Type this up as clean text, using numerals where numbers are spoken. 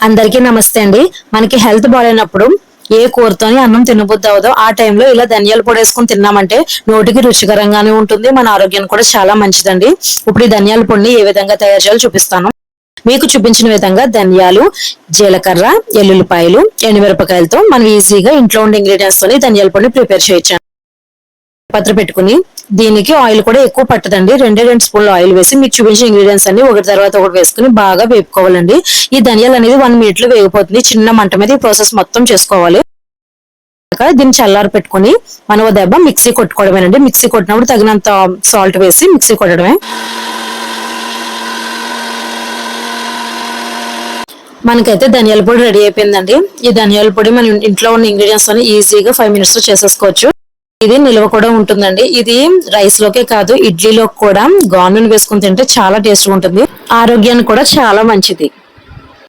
అందరికీ నమస్తే అండి. మనకి హెల్త్ బాగాలేనప్పుడు ఏ కూరతోని అన్నం తినబుద్ధి అవదో ఆ టైంలో ఇలా ధనియాల పొడి వేసుకుని తిన్నామంటే నోటికి రుచికరంగానే ఉంటుంది, మన ఆరోగ్యానికి కూడా చాలా మంచిదండి. ఇప్పుడు ఈ ధనియాల పొడిని ఏ విధంగా తయారు చేయాలో చూపిస్తాను. మీకు చూపించిన విధంగా ధనియాలు, జీలకర్ర, ఎల్లుల్లిపాయలు, ఎండుమిరపకాయలతో మనం ఈజీగా ఇంట్లో ఉండే ఇంగ్రీడియంట్స్ తోని ధనియాల పొడిని ప్రిపేర్ చేయొచ్చు. పత్ర పెట్టుకుని దీనికి ఆయిల్ కూడా ఎక్కువ పట్టదండి. 2 స్పూన్లు ఆయిల్ వేసి మీకు చూపించిన ఇంగ్రీడియంట్స్ అన్ని ఒకటి తర్వాత ఒకటి వేసుకుని బాగా వేపుకోవాలండి. ఈ ధనియాలు అనేది 1 మినిట్ లో వేగిపోతుంది. చిన్న మంట మీద ఈ ప్రాసెస్ మొత్తం చేసుకోవాలి. దీన్ని చల్లారి పెట్టుకుని మనం దెబ్బ మిక్సీ కొట్టుకోవడమేనండి. మిక్సీ కొట్టినప్పుడు తగినంత సాల్ట్ వేసి మిక్సీ కొట్టడమే. మనకైతే ధనియాల పొడి రెడీ అయిపోయిందండి. ఈ ధనియాల పొడి మన ఇంట్లో ఉన్న ఇంగ్రీడియంట్స్ అని ఈజీగా 5 మినిట్స్ లో చేసేసుకోవచ్చు. ఇది నిల్వ కూడా ఉంటుందండి. ఇది రైస్ లోకే కాదు ఇడ్లీలో కూడా గానుని వేసుకుని తింటే చాలా టేస్ట్ ఉంటుంది, ఆరోగ్యానికి కూడా చాలా మంచిది.